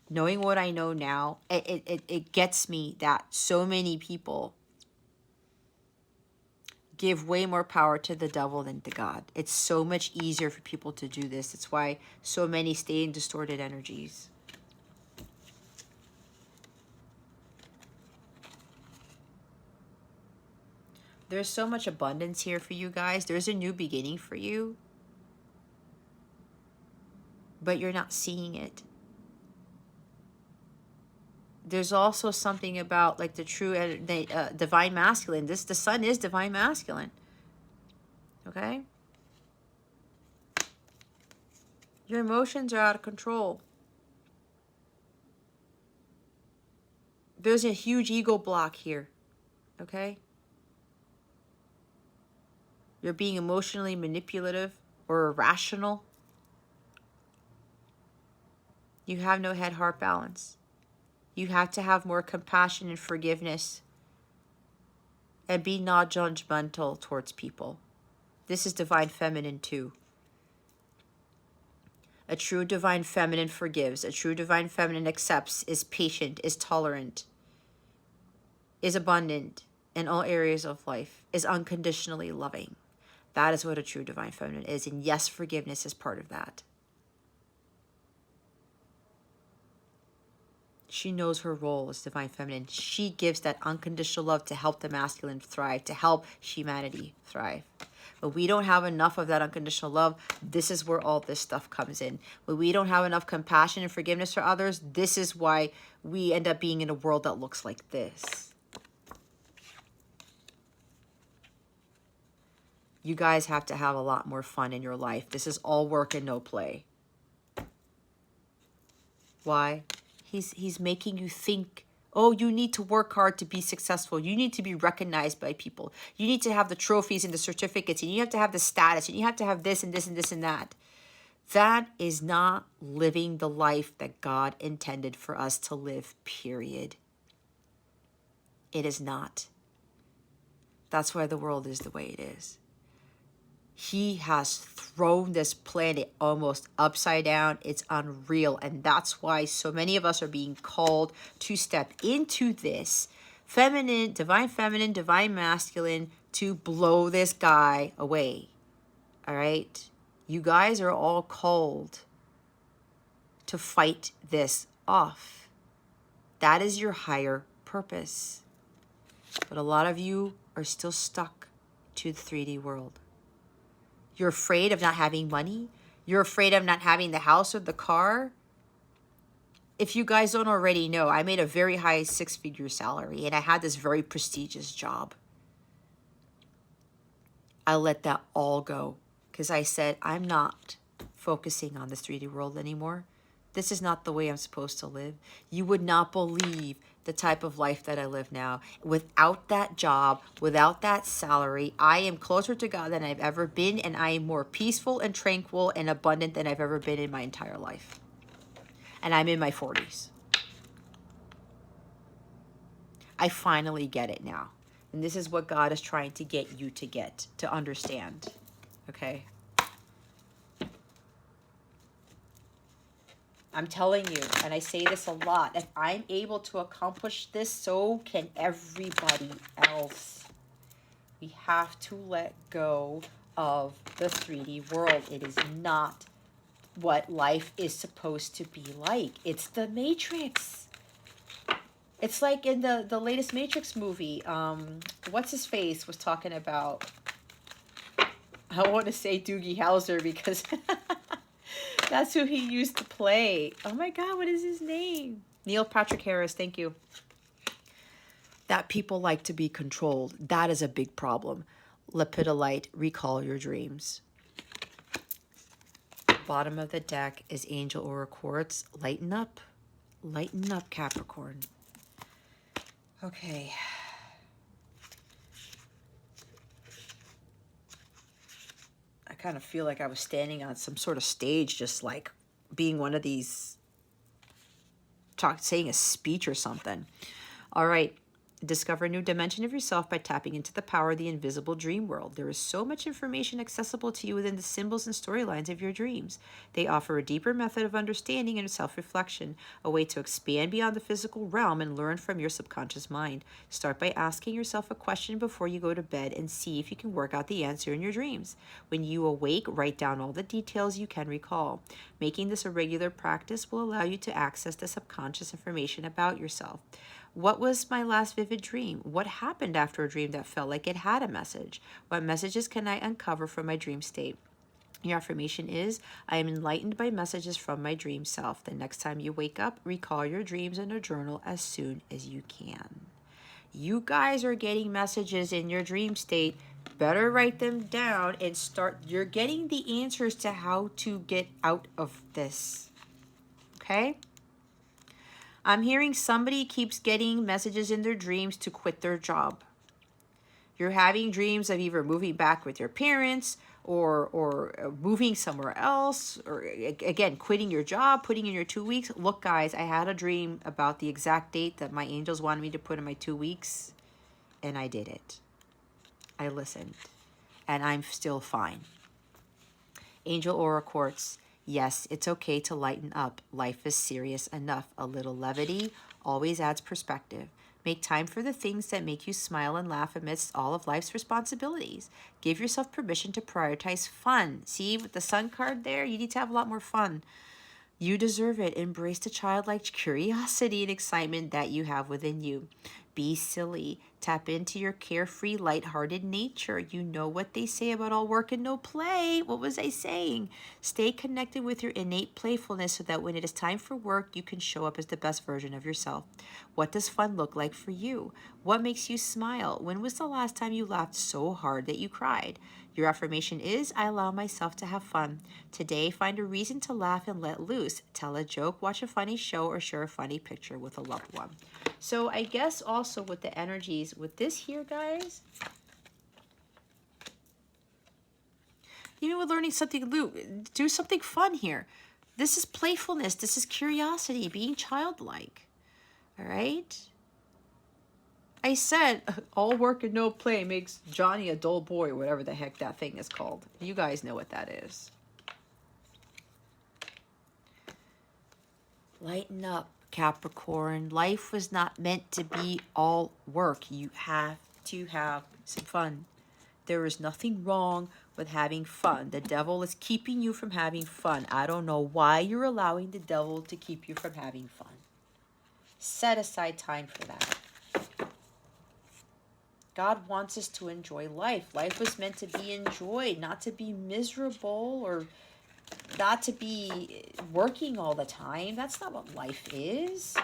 Knowing what I know now, it gets me that so many people give way more power to the devil than to God. It's so much easier for people to do this. It's why so many stay in distorted energies. There's so much abundance here for you guys. There's a new beginning for you. But you're not seeing it. There's also something about like the true divine masculine. The sun is divine masculine. Okay? Your emotions are out of control. There's a huge ego block here. Okay? You're being emotionally manipulative or irrational. You have no head-heart balance. You have to have more compassion and forgiveness and be not judgmental towards people. This is divine feminine too. A true divine feminine forgives. A true divine feminine accepts, is patient, is tolerant, is abundant in all areas of life, is unconditionally loving. That is what a true divine feminine is. And yes, forgiveness is part of that. She knows her role as divine feminine. She gives that unconditional love to help the masculine thrive, to help humanity thrive. But we don't have enough of that unconditional love. This is where all this stuff comes in. When we don't have enough compassion and forgiveness for others, this is why we end up being in a world that looks like this. You guys have to have a lot more fun in your life. This is all work and no play. Why? He's making you think, oh, you need to work hard to be successful. You need to be recognized by people. You need to have the trophies and the certificates, and you have to have the status, and you have to have this and this and this and that. That is not living the life that God intended for us to live, period. It is not. That's why the world is the way it is. He has thrown this planet almost upside down. It's unreal. And that's why so many of us are being called to step into this feminine, divine masculine, to blow this guy away. All right? You guys are all called to fight this off. That is your higher purpose. But a lot of you are still stuck to the 3D world. You're afraid of not having money. You're afraid of not having the house or the car. If you guys don't already know, I made a very high 6-figure salary and I had this very prestigious job. I let that all go because I said, I'm not focusing on this 3D world anymore. This is not the way I'm supposed to live. You would not believe the type of life that I live now. Without that job, without that salary, I am closer to God than I've ever been, and I am more peaceful and tranquil and abundant than I've ever been in my entire life. And I'm in my 40s. I finally get it now. And this is what God is trying to get you to understand. Okay? I'm telling you, and I say this a lot, if I'm able to accomplish this, so can everybody else. We have to let go of the 3D world. It is not what life is supposed to be like. It's the Matrix. It's like in the latest Matrix movie, what's his face was talking about, I want to say Doogie Howser because that's who he used to play. Oh my God, what is his name? Neil Patrick Harris, thank you. That people like to be controlled. That is a big problem. Lepidolite, recall your dreams. Bottom of the deck is Angel Aura Quartz. Lighten up. Lighten up, Capricorn. Okay. I kind of feel like I was standing on some sort of stage, just like being one of these, saying a speech or something. All right. Discover a new dimension of yourself by tapping into the power of the invisible dream world. There is so much information accessible to you within the symbols and storylines of your dreams. They offer a deeper method of understanding and self-reflection, a way to expand beyond the physical realm and learn from your subconscious mind. Start by asking yourself a question before you go to bed and see if you can work out the answer in your dreams. When you awake, write down all the details you can recall. Making this a regular practice will allow you to access the subconscious information about yourself. What was my last vivid dream? What happened after a dream that felt like it had a message? What messages can I uncover from my dream state? Your affirmation is, I am enlightened by messages from my dream self. The next time you wake up, recall your dreams in a journal as soon as you can. You guys are getting messages in your dream state. Better write them down and start. You're getting the answers to how to get out of this. Okay? I'm hearing somebody keeps getting messages in their dreams to quit their job. You're having dreams of either moving back with your parents or moving somewhere else, or again, quitting your job, putting in your 2 weeks. Look, guys, I had a dream about the exact date that my angels wanted me to put in my 2 weeks, and I did it. I listened, and I'm still fine. Angel Aura Quartz. Yes, it's okay to lighten up. Life is serious enough. A little levity always adds perspective. Make time for the things that make you smile and laugh amidst all of life's responsibilities. Give yourself permission to prioritize fun. See, with the sun card there, you need to have a lot more fun. You deserve it. Embrace the childlike curiosity and excitement that you have within you. Be silly. Tap into your carefree, lighthearted nature. You know what they say about all work and no play. What was I saying? Stay connected with your innate playfulness so that when it is time for work, you can show up as the best version of yourself. What does fun look like for you? What makes you smile? When was the last time you laughed so hard that you cried? Your affirmation is, I allow myself to have fun. Today, find a reason to laugh and let loose. Tell a joke, watch a funny show, or share a funny picture with a loved one. So I guess also with the energies, with this here, guys, even with learning something new, do something fun here. This is playfulness. This is curiosity, being childlike. All right? I said all work and no play makes Johnny a dull boy, whatever the heck that thing is called. You guys know what that is. Lighten up, Capricorn. Life was not meant to be all work. You have to have some fun. There is nothing wrong with having fun. The devil is keeping you from having fun. I don't know why you're allowing the devil to keep you from having fun. Set aside time for that. God wants us to enjoy life. Life was meant to be enjoyed, not to be miserable or not to be working all the time. That's not what life is.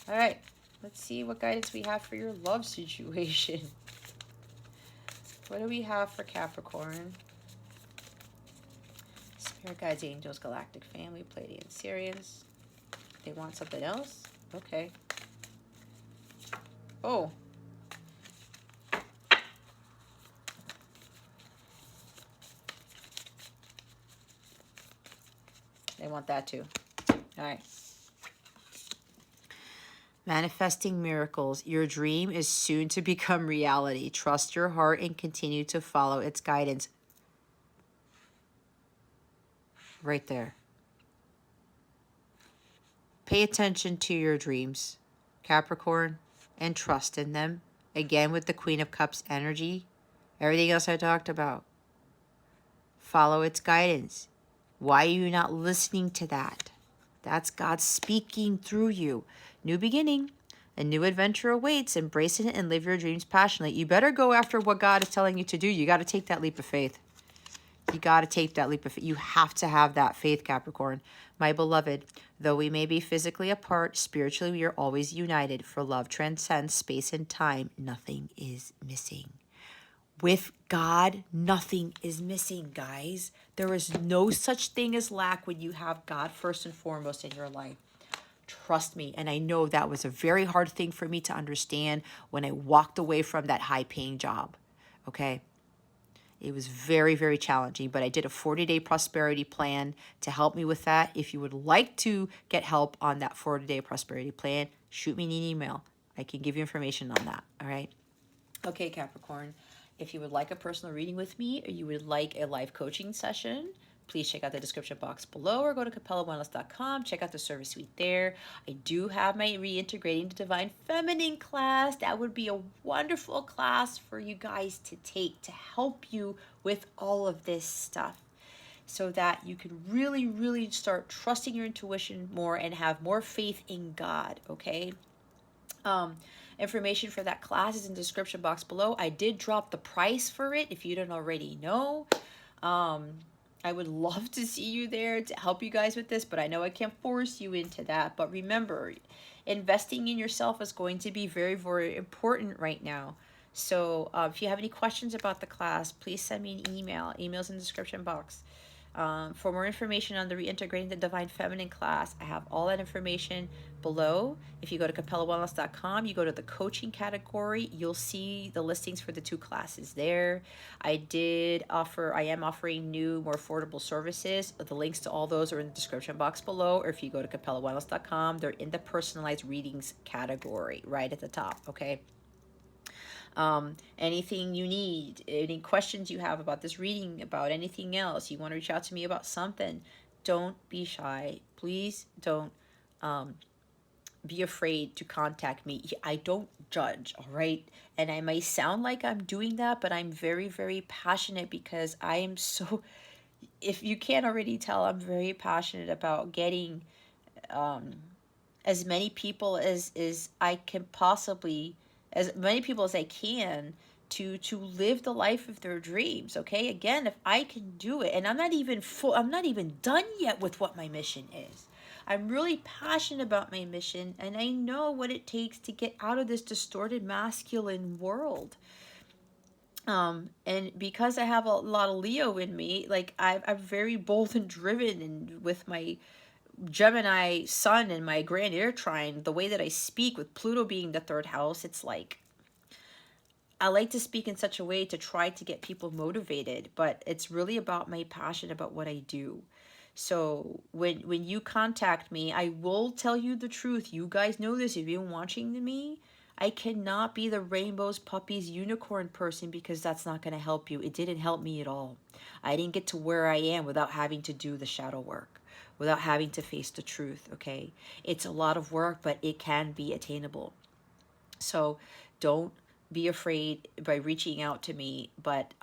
All right, let's see what guidance we have for your love situation. What do we have for Capricorn? Spirit guides, angels, galactic family, Pleiadian, Sirians. They want something else? Okay. Oh. They want that too. All right. Manifesting miracles. Your dream is soon to become reality. Trust your heart and continue to follow its guidance. Right there. Pay attention to your dreams, Capricorn, and trust in them. Again, with the Queen of Cups energy. Everything else I talked about. Follow its guidance. Why are you not listening to that? That's God speaking through you. New beginning. A new adventure awaits. Embrace it and live your dreams passionately. You better go after what God is telling you to do. You got to take that leap of faith. You got to take that leap of faith. You have to have that faith, Capricorn. My beloved, though we may be physically apart, spiritually we are always united. For love transcends space and time. Nothing is missing. With God, nothing is missing, guys. There is no such thing as lack when you have God first and foremost in your life. Trust me. And I know that was a very hard thing for me to understand when I walked away from that high-paying job. Okay? It was very, very challenging, but I did a 40-day prosperity plan to help me with that. If you would like to get help on that 40-day prosperity plan, shoot me an email. I can give you information on that. All right? Okay, Capricorn. If you would like a personal reading with me or you would like a live coaching session, please check out the description box below or go to CapellaWellness.com. Check out the service suite there. I do have my Reintegrating the Divine Feminine class. That would be a wonderful class for you guys to take to help you with all of this stuff so that you can really, really start trusting your intuition more and have more faith in God, okay? Information for that class is in the description box below. I did drop the price for it if you don't already know. I would love to see you there to help you guys with this, but I know I can't force you into that. But remember, investing in yourself is going to be very, very important right now. So if you have any questions about the class, please send me an email. Email's in the description box. For more information on the Reintegrating the Divine Feminine class, I have all that information below. If you go to CapellaWellness.com, you go to the coaching category, you'll see the listings for the two classes there. I am offering new, more affordable services. The links to all those are in the description box below, or if you go to CapellaWellness.com, they're in the personalized readings category right at the top, okay? Anything you need, any questions you have about this reading, about anything else, you want to reach out to me about something, don't be shy. Please don't be afraid to contact me. I don't judge, all right? And I may sound like I'm doing that, but I'm very, very passionate because I am so, if you can't already tell, I'm very passionate about getting as many people as I can possibly, as many people as I can, to live the life of their dreams. Okay, again, if I can do it, and I'm not even done yet with what my mission is. I'm really passionate about my mission, and I know what it takes to get out of this distorted masculine world. And because I have a lot of Leo in me, like I'm very bold and driven, and with my Gemini sun and my grand air trine, the way that I speak with Pluto being the third house, it's like I like to speak in such a way to try to get people motivated, but it's really about my passion about what I do. So when you contact me, I will tell you the truth. You guys know this if you've been watching me. I cannot be the rainbows, puppies, unicorn person, because that's not going to help you. It didn't help me at all. I didn't get to where I am without having to do the shadow work, without having to face the truth, okay? It's a lot of work, but it can be attainable. So don't be afraid by reaching out to me, but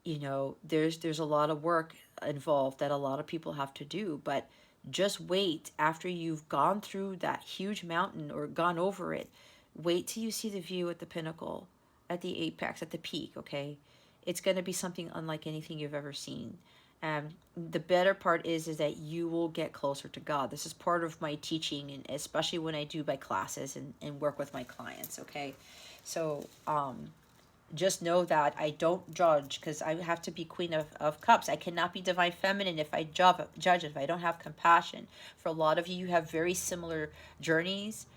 there's a lot of work involved that a lot of people have to do, but just wait after you've gone through that huge mountain or gone over it. Wait till you see the view at the pinnacle, at the apex, at the peak, okay? It's going to be something unlike anything you've ever seen. The better part is that you will get closer to God. This is part of my teaching, and especially when I do my classes and work with my clients, okay? So just know that I don't judge, because I have to be Queen of Cups. I cannot be Divine Feminine if I judge, if I don't have compassion. For a lot of you, you have very similar journeys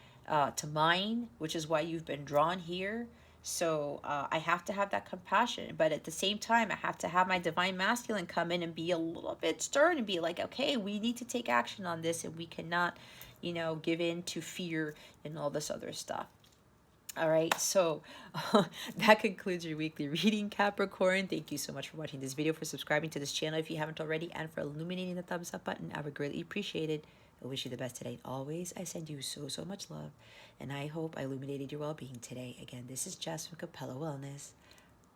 to mine, which is why you've been drawn here. So I have to have that compassion. But at the same time, I have to have my Divine Masculine come in and be a little bit stern and be like, okay, we need to take action on this, and we cannot, give in to fear and all this other stuff. All right, so that concludes your weekly reading, Capricorn. Thank you so much for watching this video, for subscribing to this channel if you haven't already, and for illuminating the thumbs up button. I would greatly appreciate it. I wish you the best today. Always, I send you so, so much love, and I hope I illuminated your well-being today. Again, this is Jess from Capella Wellness,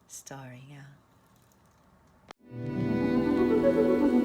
starring out.